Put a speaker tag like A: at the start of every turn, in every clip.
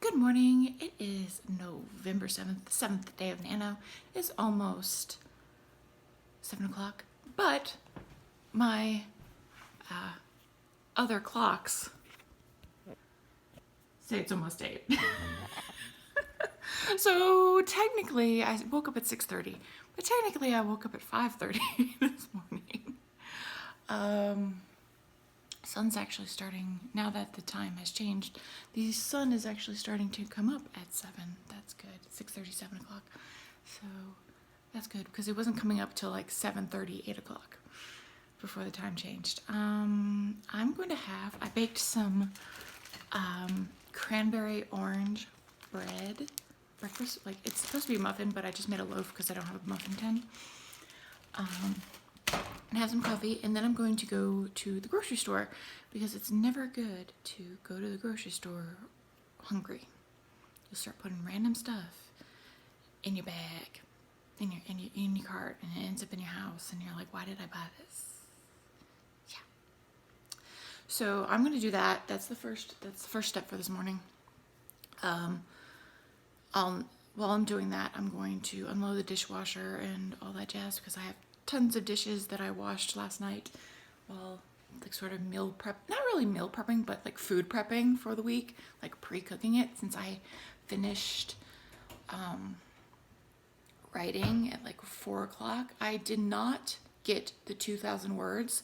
A: Good morning. It is November 7th, the 7th day of Nano. It's almost 7 o'clock, but my other clocks say it's almost 8. So technically I woke up at 6:30, but technically I woke up at 5:30 this morning. Sun's actually starting, now that the time has changed, the sun is actually starting to come up at 7. That's good. 6:30, 7 o'clock. So that's good because it wasn't coming up till like 7:30, 8 o'clock before the time changed. I'm going to have, I baked some cranberry orange bread breakfast. Like, it's supposed to be a muffin, but I just made a loaf because I don't have a muffin tin. And have some coffee, and then I'm going to go to the grocery store because it's never good to go to the grocery store hungry. You'll start putting random stuff in your bag, in your cart, and it ends up in your house, and you're like, why did I buy this? Yeah. So I'm going to do that. That's the first step for this morning. While I'm doing that, I'm going to unload the dishwasher and all that jazz because I have tons of dishes that I washed last night while like sort of meal prep, not really meal prepping, but like food prepping for the week, like pre-cooking it since I finished writing at like 4 o'clock. I did not get the 2,000 words,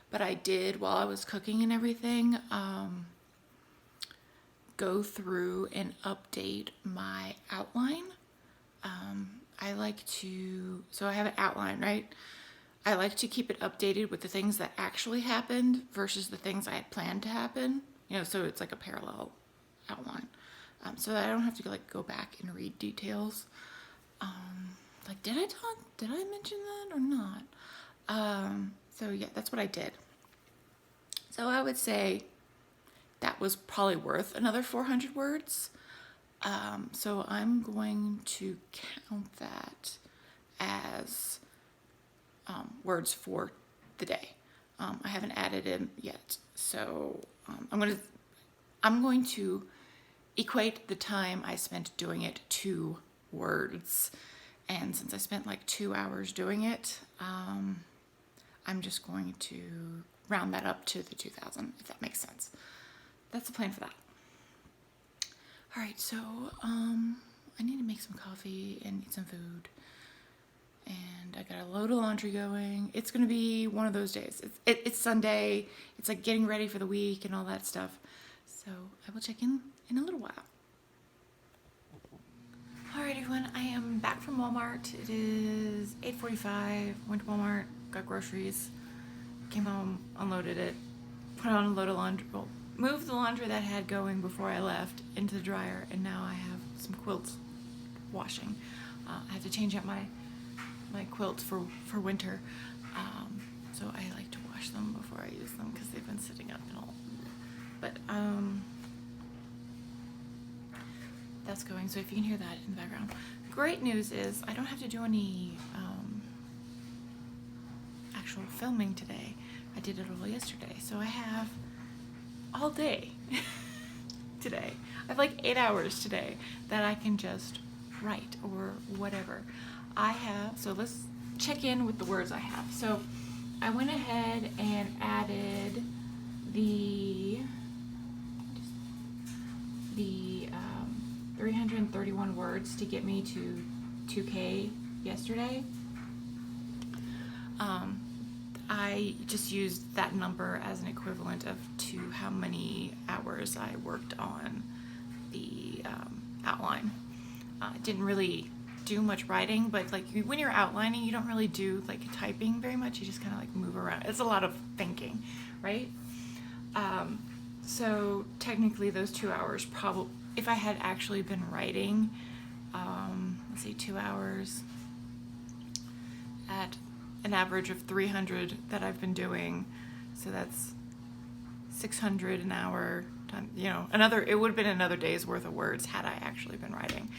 A: but I did while I was cooking and everything go through and update my outline. I like to, so I have an outline, right? I like to keep it updated with the things that actually happened versus the things I had planned to happen. You know, so it's like a parallel outline. So that I don't have to like go back and read details. Like, did I mention that or not? So yeah, that's what I did. So I would say that was probably worth another 400 words. So I'm going to count that as words for the day. I haven't added in yet, so I'm going to equate the time I spent doing it to words. And since I spent like 2 hours doing it, I'm just going to round that up to the 2,000, if that makes sense. That's the plan for that. All right, so I need to make some coffee and eat some food. And I got a load of laundry going. It's going to be one of those days. It's Sunday. It's like getting ready for the week and all that stuff. So I will check in a little while. All right, everyone. I am back from Walmart. It is 8:45. Went to Walmart, got groceries, came home, unloaded it, put on a load of laundry. Well, moved the laundry that I had going before I left into the dryer, and now I have some quilts washing. I have to change out my quilts for winter, so I like to wash them before I use them because they've been sitting up and all. But that's going, so if you can hear that in the background. Great news is I don't have to do any actual filming today. I did it all yesterday, so I have all day today. I have like 8 hours today that I can just write or whatever. So let's check in with the words I have. So I went ahead and added the 331 words to get me to 2K yesterday. I just used that number as an equivalent to how many hours I worked on the outline. Didn't really do much writing, but like when you're outlining, you don't really do like typing very much. You just kind of like move around. It's a lot of thinking, right? So technically those 2 hours probably, if I had actually been writing, let's see, 2 hours at an average of 300 that I've been doing, so that's 600 an hour. You know, it would have been another day's worth of words had I actually been writing.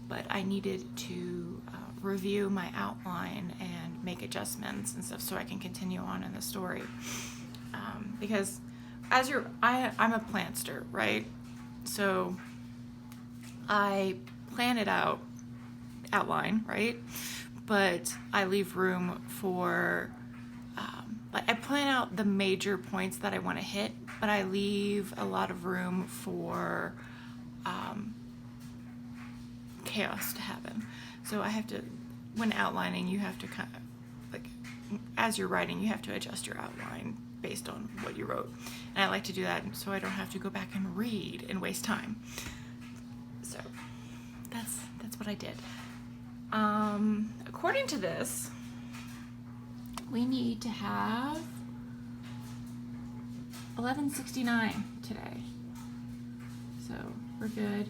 A: But I needed to review my outline and make adjustments and stuff so I can continue on in the story. Because I'm a plantster, right? So I plan it out, outline, right? But I leave room for, like I plan out the major points that I want to hit, but I leave a lot of room for chaos to happen. So I have to, when outlining, you have to kind of, like, as you're writing, you have to adjust your outline based on what you wrote. And I like to do that so I don't have to go back and read and waste time. So that's what I did. According to this, we need to have 1169 today. So we're good.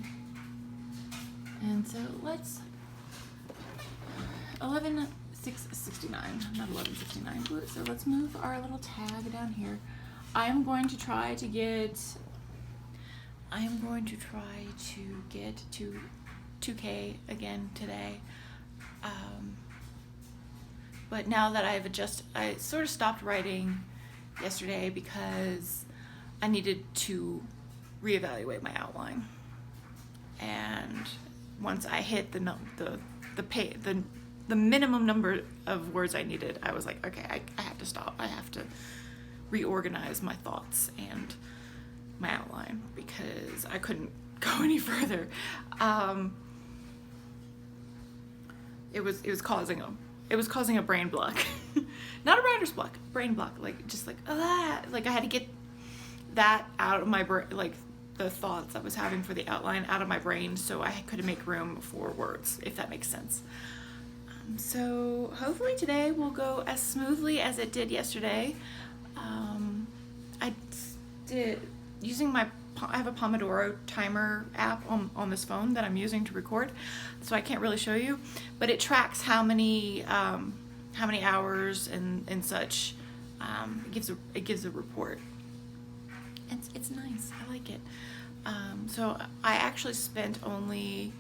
A: And so let's 11:669, not 11:69. So let's move our little tag down here. I am going to try to get to 2K again today. But now that I sort of stopped writing yesterday because I needed to reevaluate my outline. And once I hit the minimum number of words I needed, I was like, okay, I have to stop. I have to reorganize my thoughts and my outline because I couldn't go any further. It was causing a brain block. Not a writer's block, brain block. Like I had to get that out of my brain, like the thoughts I was having for the outline out of my brain, so I couldn't make room for words, if that makes sense. So hopefully today will go as smoothly as it did yesterday. I did using I have a Pomodoro timer app on this phone that I'm using to record, so I can't really show you, but it tracks how many hours and such. It gives a report. It's nice. I like it. So I actually spent only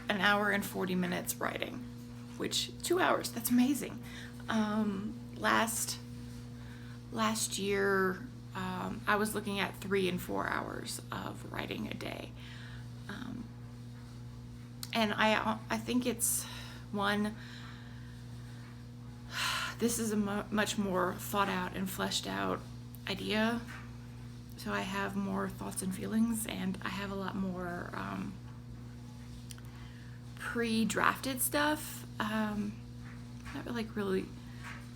A: an hour and 40 minutes writing, which 2 hours. That's amazing. Last year, I was looking at 3 and 4 hours of writing a day. And I think it's this is a much more thought out and fleshed out idea. So I have more thoughts and feelings, and I have a lot more pre-drafted stuff. Not like really.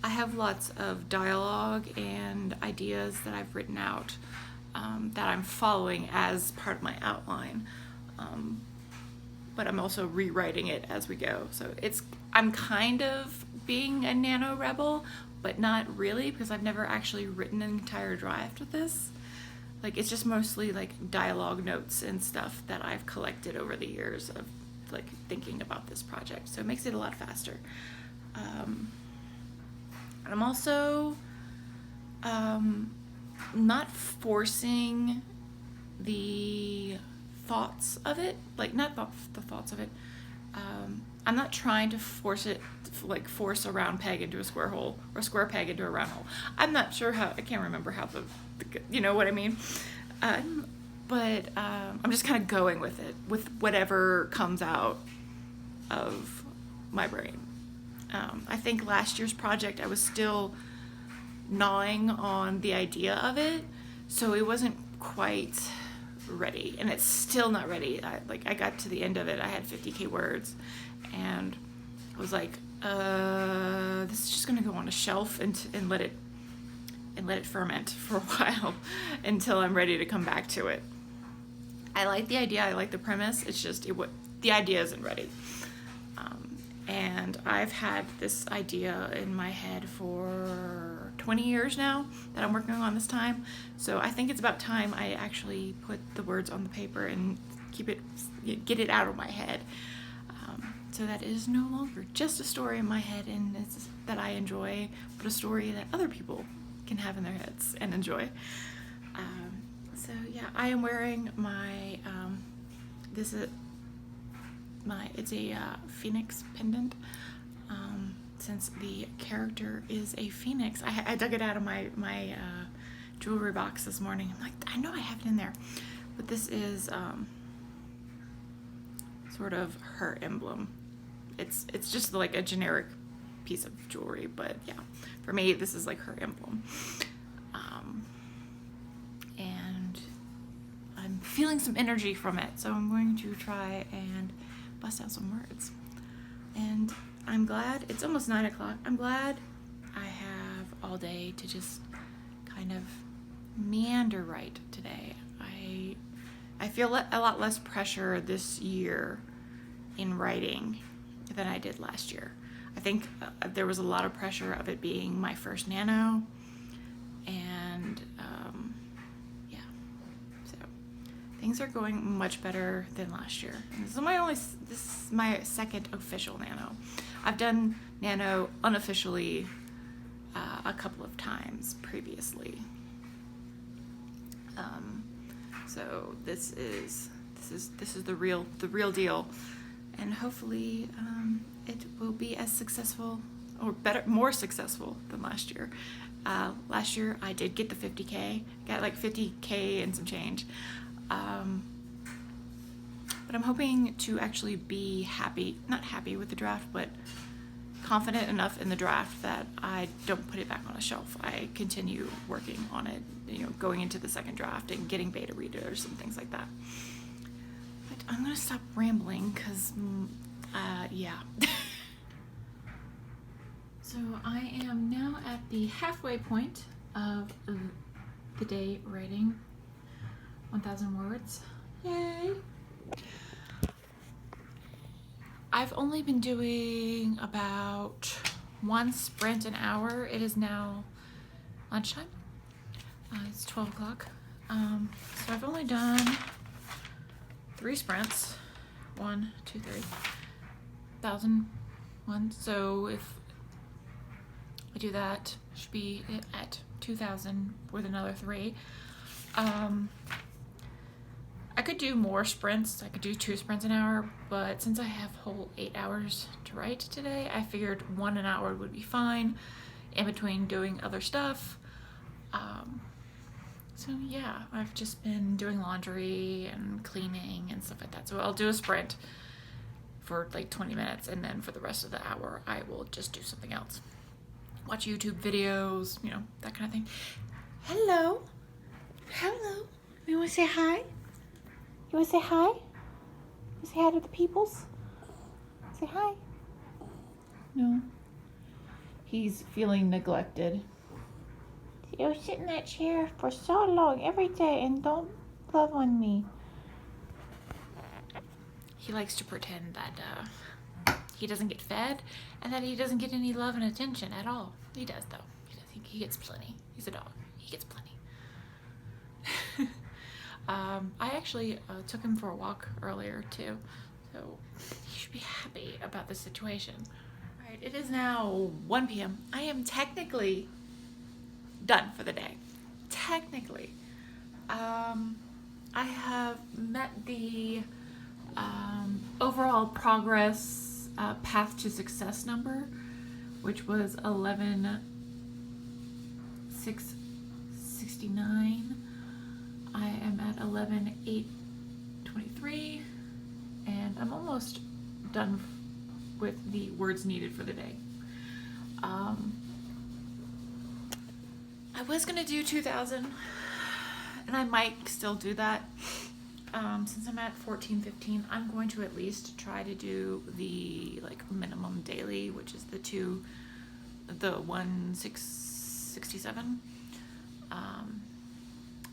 A: I have lots of dialogue and ideas that I've written out that I'm following as part of my outline, but I'm also rewriting it as we go. So I'm kind of being a nano rebel, but not really, because I've never actually written an entire draft of this. Like, it's just mostly like dialogue notes and stuff that I've collected over the years of like thinking about this project. So it makes it a lot faster. I'm also not forcing the thoughts of it, like not the thoughts of it. I'm not trying to force a round peg into a square hole or a square peg into a round hole. I'm not sure how, I can't remember how you know what I mean? But I'm just kind of going with it, with whatever comes out of my brain. I think last year's project, I was still gnawing on the idea of it, so it wasn't quite ready, and it's still not ready. I got to the end of it, I had 50K words, and I was like, this is just gonna go on a shelf and let it ferment for a while until I'm ready to come back to it. I like the idea, I like the premise, it's just the idea isn't ready. And I've had this idea in my head for 20 years now that I'm working on this time. So I think it's about time I actually put the words on the paper and get it out of my head. So that it is no longer just a story in my head and that I enjoy, but a story that other people can have in their heads and enjoy. So yeah, I am wearing my, it's a Phoenix pendant. Since the character is a phoenix, I dug it out of my jewelry box this morning. I'm like, I know I have it in there, but this is sort of her emblem. It's just like a generic piece of jewelry, but yeah, for me this is like her emblem. And I'm feeling some energy from it, so I'm going to try and bust out some words. And I'm glad it's almost 9 o'clock. I'm glad I have all day to just kind of meander write today. I feel a lot less pressure this year in writing than I did last year. I think there was a lot of pressure of it being my first Nano, and yeah, so things are going much better than last year. And this is my second official Nano. I've done Nano unofficially a couple of times previously. So this is the real deal, and hopefully it will be as successful or better, more successful than last year. Last year I did get the 50K, got like 50K and some change. But I'm hoping to actually be not happy with the draft, but confident enough in the draft that I don't put it back on a shelf. I continue working on it, going into the second draft and getting beta readers and things like that. But I'm gonna stop rambling because, yeah. So I am now at the halfway point of the day writing 1,000 words. Yay! I've only been doing about one sprint an hour. It is now lunchtime. It's 12 o'clock. So I've only done 3 sprints. 1, 2, 3. 1,000 ones. So if I do that, should be at 2,000 with another 3. I could do more sprints. I could do 2 sprints an hour, but since I have whole 8 hours to write today, I figured 1 an hour would be fine in between doing other stuff. So yeah, I've just been doing laundry and cleaning and stuff like that. So I'll do a sprint for like 20 minutes, and then for the rest of the hour, I will just do something else. Watch YouTube videos, that kind of thing. Hello. Hello. You want to say hi? You want to say hi? You say hi to the peoples? Say hi. No. He's feeling neglected. You sit in that chair for so long every day and don't love on me. He likes to pretend that he doesn't get fed and that he doesn't get any love and attention at all. He does, though. He gets plenty. He's a dog. He gets plenty. I actually took him for a walk earlier too, so he should be happy about the situation. All right, it is now 1 p.m. I am technically done for the day. Technically. I have met the overall progress path to success number, which was 11,669. I am at 11,823, and I'm almost done with the words needed for the day. I was gonna do 2,000, and I might still do that. Since I'm at 1415, I'm going to at least try to do the minimum daily, which is the 1,667.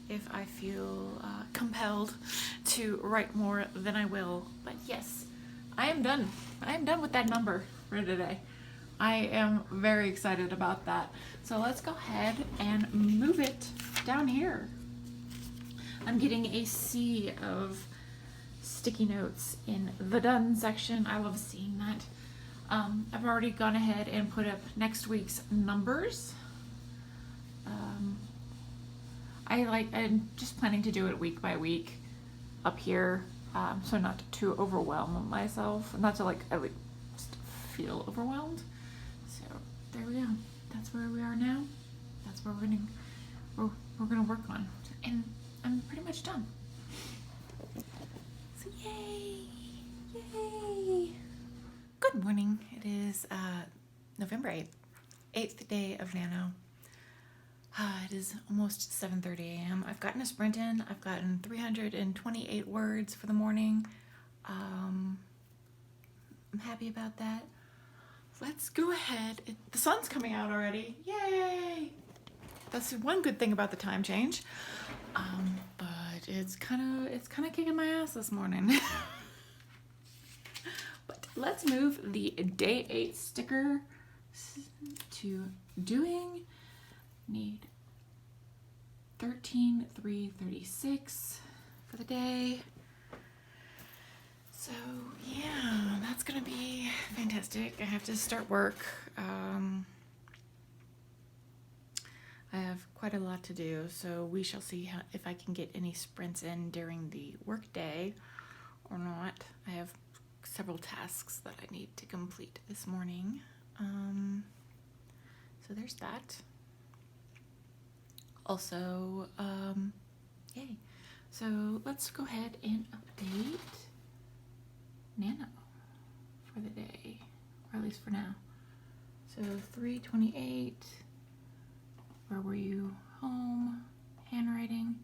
A: If I feel compelled to write more, then I will. But yes, I am done. I am done with that number for today. I am very excited about that. So let's go ahead and move it down here. I'm getting a sea of sticky notes in the done section. I love seeing that. I've already gone ahead and put up next week's numbers. I'm just planning to do it week by week up here, so not to overwhelm myself, not to at least feel overwhelmed. So there we go. That's where we are now. That's where we're gonna work on, and I'm pretty much done. So yay! Good morning. It is November 8th, 8th day of Nano. It is almost 7:30 a.m. I've gotten a sprint in. I've gotten 328 words for the morning. I'm happy about that. Let's go ahead. The sun's coming out already. Yay! That's one good thing about the time change. But it's kind of kicking my ass this morning. But let's move the day 8 sticker to doing. Need 13,336 for the day. So yeah, that's gonna be fantastic. I have to start work. I have quite a lot to do, so we shall see if I can get any sprints in during the work day or not. I have several tasks that I need to complete this morning. So there's that. Also, yay. So let's go ahead and update Nano for the day, or at least for now. So 328, where were you? Home, handwriting.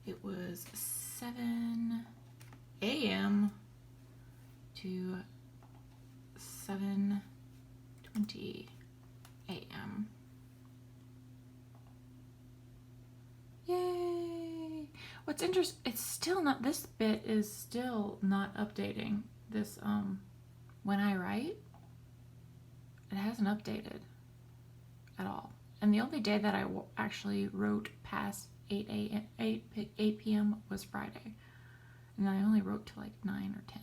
A: It was 7 a.m. to 7:20 a.m. Yay! What's interesting, it's still not, this bit is still not updating. This, when I write, it hasn't updated at all. And the only day that I actually wrote past 8 p.m. was Friday. And I only wrote till like 9 or 10.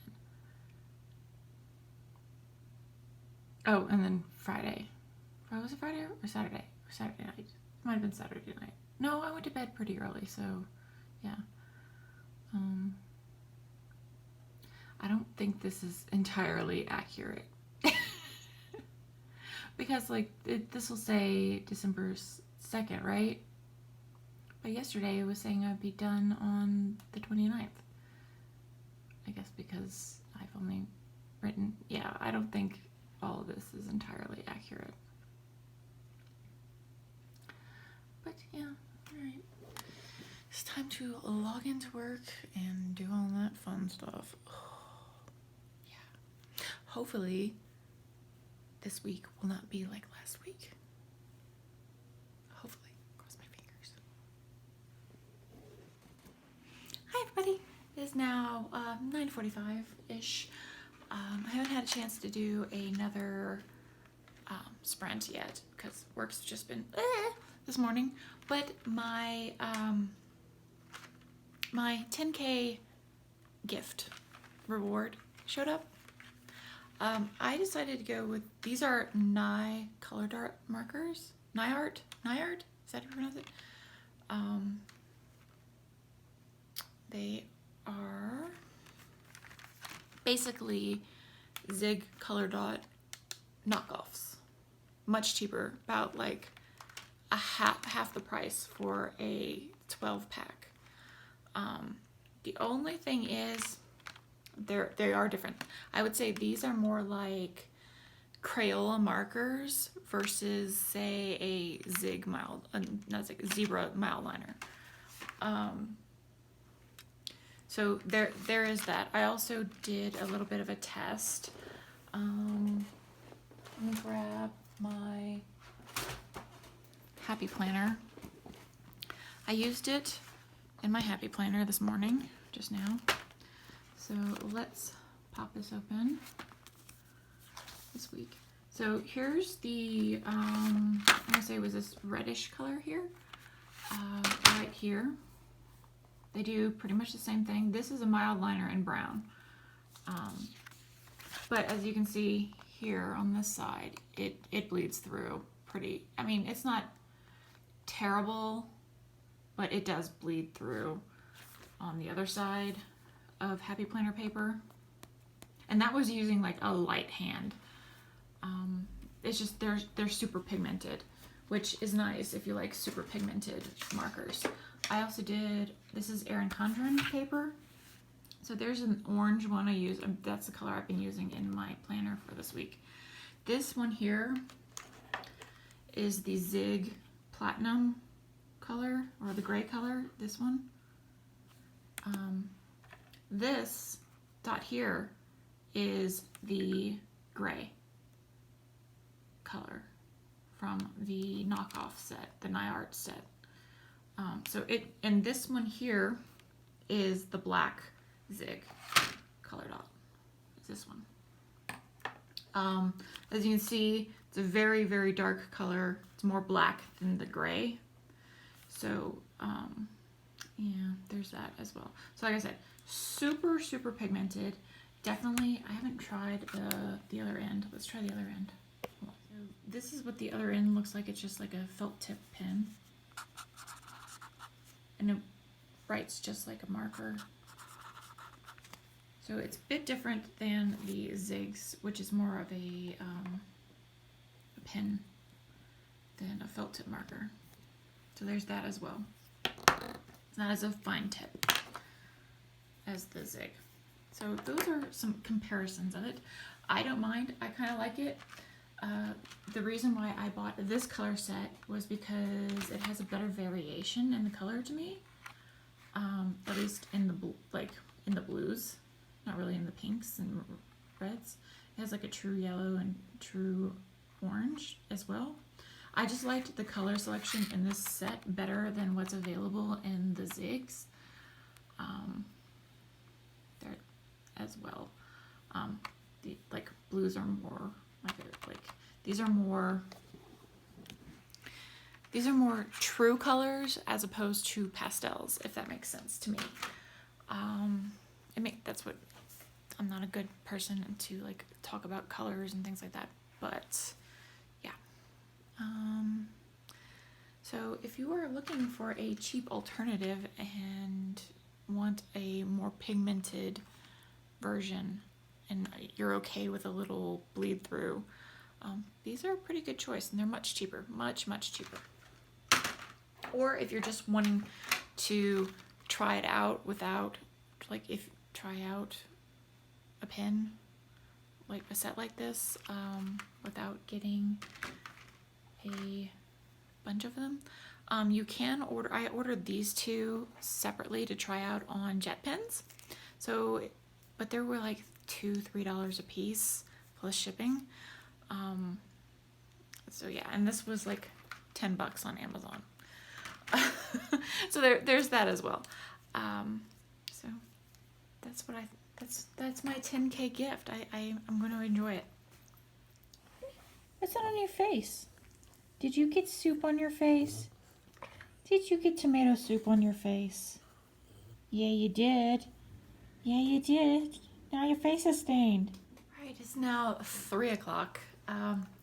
A: Oh, and then Friday. Was it Friday or Saturday? Or Saturday night? It might have been Saturday night. No, I went to bed pretty early, so yeah. I don't think this is entirely accurate. Because like this will say December 2nd, right? But yesterday it was saying I'd be done on the 29th. I guess because I've only written, yeah, I don't think all of this is entirely accurate. But yeah, alright. It's time to log into work and do all that fun stuff. Yeah. Hopefully this week will not be like last week. Hopefully. Cross my fingers. Hi everybody. It is now 9:45-ish. I haven't had a chance to do another sprint yet because work's just been this morning. But my my 10K gift reward showed up. I decided to go with, these are Nye colored art markers. Nyart? Is that how you pronounce it? They are basically Zig color dot knockoffs. Much cheaper, about like a half the price for a 12-pack. The only thing is they are different. I would say these are more like Crayola markers versus say a Zig zebra mile liner. So there is that. I also did a little bit of a test. Let me grab my Happy Planner. I used it in my Happy Planner this morning, just now. So let's pop this open this week. So here's the, I'm gonna say it was this reddish color here, right here. They do pretty much the same thing. This is a mild liner in brown. But as you can see here on this side, it bleeds through pretty, I mean, it's not terrible, but it does bleed through on the other side of Happy Planner paper. And that was using like a light hand. It's just, they're super pigmented, which is nice if you like super pigmented markers. I also did, this is Erin Condren paper. So there's an orange one I use. That's the color I've been using in my planner for this week. This one here is the Zig Platinum color, or the gray color, this one. This dot here is the gray color from the knockoff set, the NaNoWriMo set. And this one here is the black Zig color dot. It's this one. As you can see, it's a very, very dark color. It's more black than the gray. So, yeah, there's that as well. So like I said, super, super pigmented. Definitely, I haven't tried the other end. Let's try the other end. So this is what the other end looks like. It's just like a felt tip pen. And it writes just like a marker. So it's a bit different than the Zigs, which is more of a pen than a felt tip marker. So there's that as well. It's not as a fine tip as the Zig. So those are some comparisons of it. I don't mind. I kind of like it. The reason why I bought this color set was because it has a better variation in the color to me. At least in the blues, not really in the pinks and reds. It has like a true yellow and true orange as well. I just liked the color selection in this set better than what's available in the Zigs. There as well. The blues are more these are more true colors as opposed to pastels, if that makes sense to me. That's what, I'm not a good person to talk about colors and things like that, but yeah. So if you are looking for a cheap alternative and want a more pigmented version and you're okay with a little bleed through, these are a pretty good choice, and they're much cheaper, much cheaper. Or if you're just wanting to try it out without, try out a pen, like a set like this, without getting a bunch of them, you can order. I ordered these two separately to try out on jet pens. So, but they were like $2-3 a piece plus shipping. So yeah, and this was like $10 on Amazon. So there's that as well. So that's my 10K gift. I'm going to enjoy it. What's that on your face? Did you get soup on your face? Did you get tomato soup on your face? Yeah, you did. Yeah, you did. Now your face is stained. Right, it's now 3 o'clock.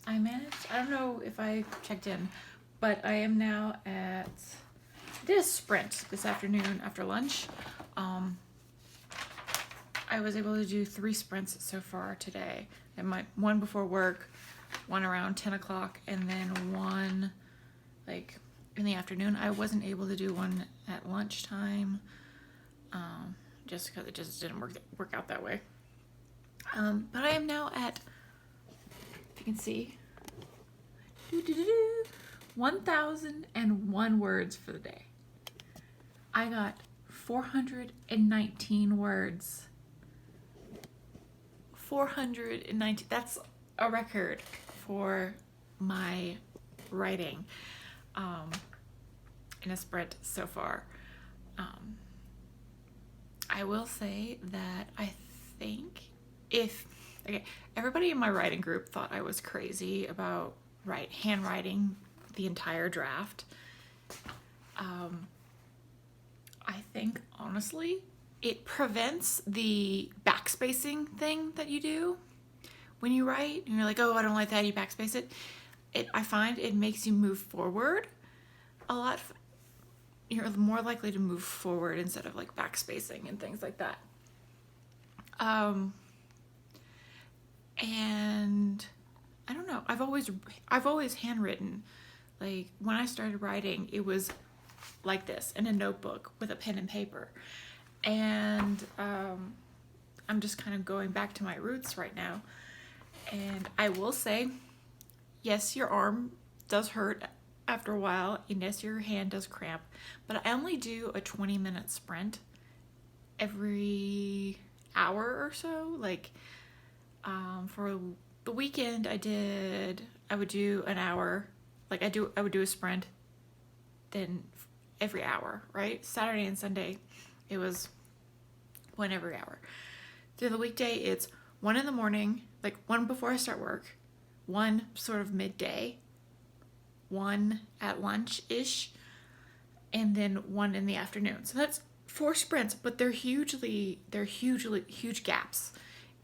A: I managed, I don't know if I checked in, but I am now at, I did a sprint this afternoon after lunch. I was able to do 3 sprints so far today. And one before work, one around 10 o'clock, and then one in the afternoon. I wasn't able to do one at lunchtime, just because it just didn't work out that way. But I am now at, if you can see, 1,001 words for the day. I got 419 words. 419, that's a record for my writing in a sprint so far. I will say that I think everybody in my writing group thought I was crazy about handwriting the entire draft. I think honestly it prevents the backspacing thing that you do when you write, and you're like, oh, I don't like that, you backspace it. I find it makes you move forward a lot. You're more likely to move forward instead of backspacing and things like that. And I don't know, I've always handwritten. When I started writing, it was like this in a notebook with a pen and paper. And I'm just kind of going back to my roots right now. And I will say, yes, your arm does hurt after a while, and yes, your hand does cramp, but I only do a 20-minute sprint every hour or so. Like, for the weekend, I would do an hour. Like, I would do a sprint, then every hour, right? Saturday and Sunday, it was one every hour. Through the weekday, it's one in the morning, like one before I start work, one sort of midday, one at lunch-ish, and then one in the afternoon. So that's 4 sprints, but they're huge gaps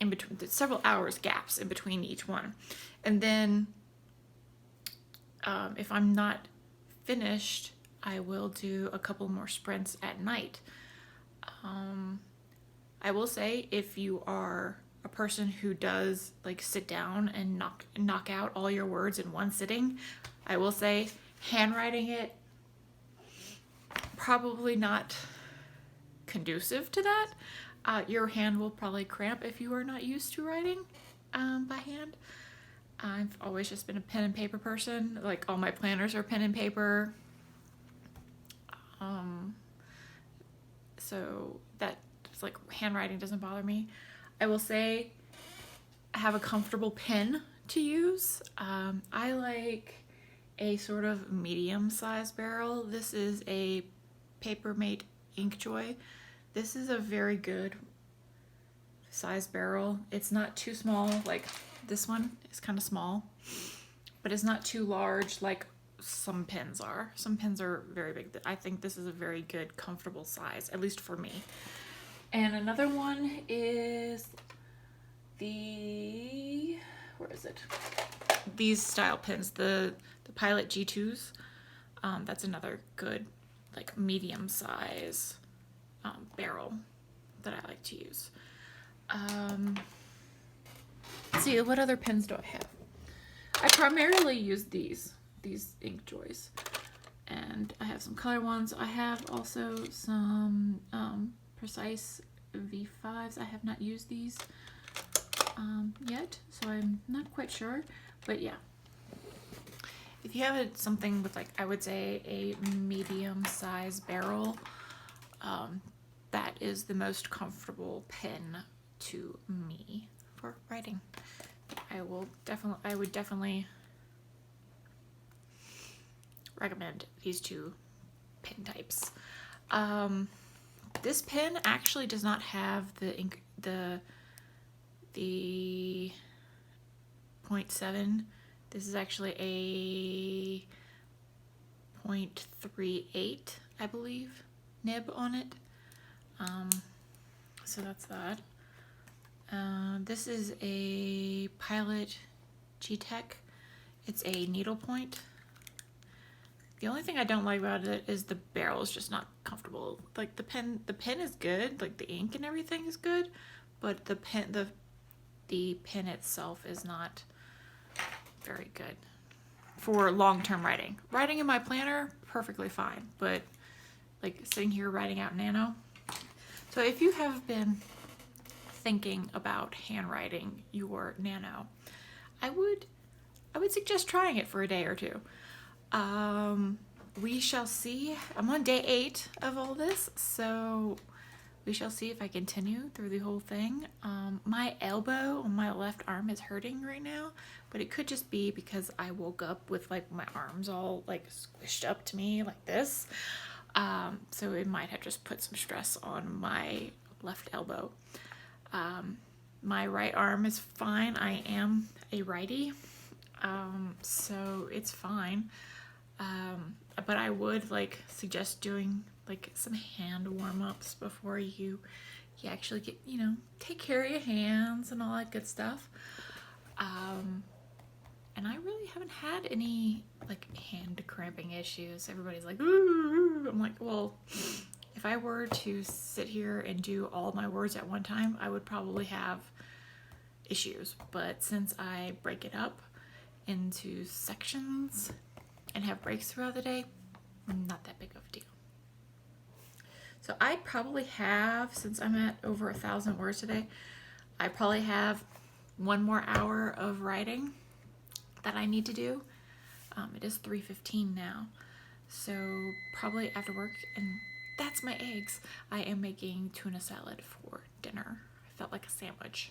A: in between, several hours gaps in between each one. And then if I'm not finished, I will do a couple more sprints at night. I will say, if you are a person who does like sit down and knock out all your words in one sitting, I will say handwriting it, probably not conducive to that. Your hand will probably cramp if you are not used to writing by hand. I've always just been a pen and paper person. Like, all my planners are pen and paper. So that, like, handwriting doesn't bother me. I will say I have a comfortable pen to use. I like a sort of medium-sized barrel. This is a Papermate Inkjoy. This is a very good size barrel. It's not too small, like this one is kind of small, but it's not too large like some pens are. Some pens are very big. I think this is a very good, comfortable size, at least for me. And another one is where is it? These style pens, the Pilot G2s. That's another good, like, medium size barrel that I like to use. Let's see, what other pens do I have? I primarily use these Inkjoys, and I have some color ones. I have also some Precise V5s. I have not used these yet, so I'm not quite sure, but yeah. If you have something with, like, I would say a medium size barrel, that is the most comfortable pen to me for writing. I would definitely recommend these 2 pen types. This pen actually does not have the ink, the 0.7. This is actually a 0.38, I believe, nib on it. So that's that. This is a Pilot G-Tech. It's a needlepoint. The only thing I don't like about it is the barrel is just not comfortable. Like, the pen is good, like the ink and everything is good, but the pen itself is not very good for long-term writing. Writing in my planner, perfectly fine, but like sitting here writing out Nano. So if you have been thinking about handwriting your Nano, I would suggest trying it for a day or 2. We shall see. I'm on day 8 of all this, so we shall see if I continue through the whole thing. My elbow on my left arm is hurting right now, but it could just be because I woke up with, like, my arms all, like, squished up to me like this. So it might have just put some stress on my left elbow. My right arm is fine. I am a righty, so it's fine. But I would, like, suggest doing, like, some hand warm-ups before you actually get, take care of your hands and all that good stuff. And I really haven't had any, like, hand cramping issues. Everybody's like, ooh. I'm like, well, if I were to sit here and do all my words at one time, I would probably have issues. But since I break it up into sections and have breaks throughout the day, not that big of a deal. So I probably have, since I'm at over 1,000 words today, I probably have 1 more hour of writing that I need to do. It is 3:15 now, so probably after work, and that's my eggs. I am making tuna salad for dinner. I felt like a sandwich,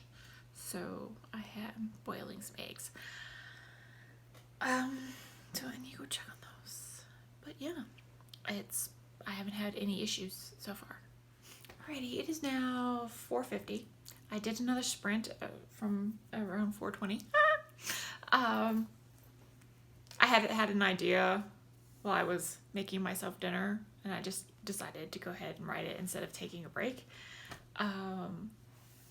A: so I am boiling some eggs. So I need to go check on those. But yeah, I haven't had any issues so far. Alrighty, it is now 4:50. I did another sprint from around 4:20. I had an idea while I was making myself dinner, and I just decided to go ahead and write it instead of taking a break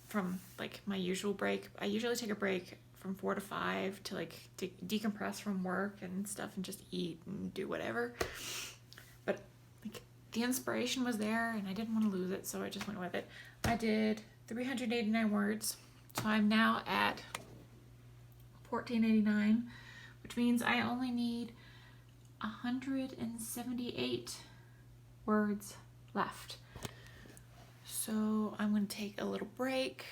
A: from like my usual break. I usually take a break from 4 to 5 to like to decompress from work and stuff and just eat and do whatever. But like the inspiration was there and I didn't want to lose it, so I just went with it. I did 389 words, so I'm now at 1489, which means I only need 178 words left. So I'm going to take a little break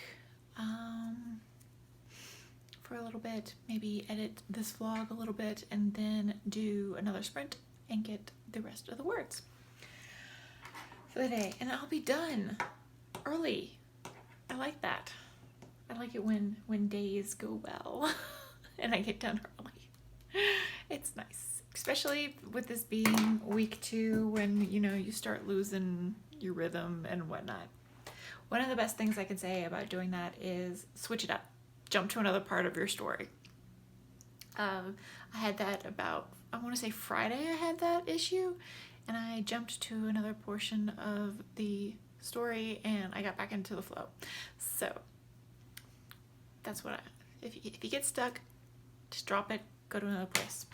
A: for a little bit, maybe edit this vlog a little bit, and then do another sprint and get the rest of the words for the day. And I'll be done early. I like that. I like it when days go well and I get done early. It's nice, especially with this being week 2 when, you know, you start losing your rhythm and whatnot. One of the best things I can say about doing that is switch it up. Jump to another part of your story. I had that about, I want to say Friday I had that issue, and I jumped to another portion of the story and I got back into the flow. So that's what if you get stuck, just drop it, go to another place.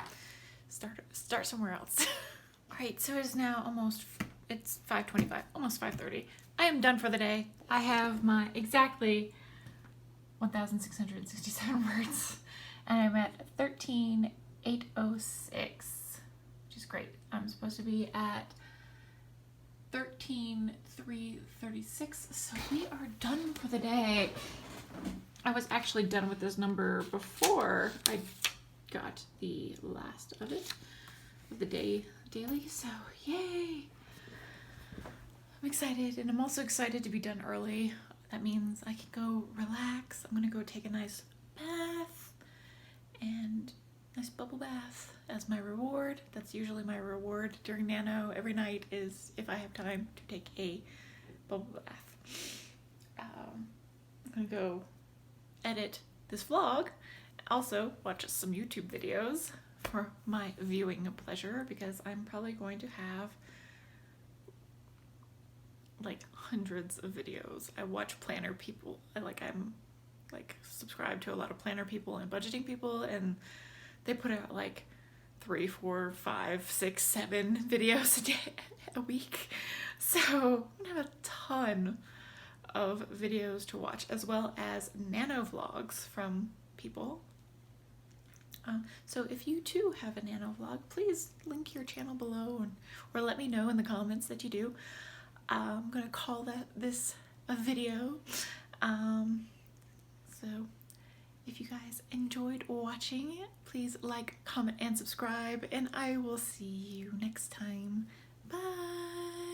A: Start somewhere else. All right, so it is now it's 5:25, almost 5:30. I am done for the day. I have my exactly 1,667 words, and I'm at 13,806, which is great. I'm supposed to be at 13,336, so we are done for the day. I was actually done with this number before I got the last of it, of the day daily, so yay! I'm excited, and I'm also excited to be done early. That means I can go relax. I'm gonna go take a nice bath and nice bubble bath as my reward. That's usually my reward during Nano every night, is if I have time to take a bubble bath. I'm gonna go edit this vlog, also watch some YouTube videos for my viewing pleasure, because I'm probably going to have like hundreds of videos. I watch planner people. I'm like subscribed to a lot of planner people and budgeting people, and they put out like 3, 4, 5, 6, 7 videos a week. So I'm gonna have a ton of videos to watch, as well as nano vlogs from people. So if you too have a nano vlog, please link your channel below, or let me know in the comments that you do. I'm gonna call this a video. So if you guys enjoyed watching it, please like, comment, and subscribe, and I will see you next time. Bye!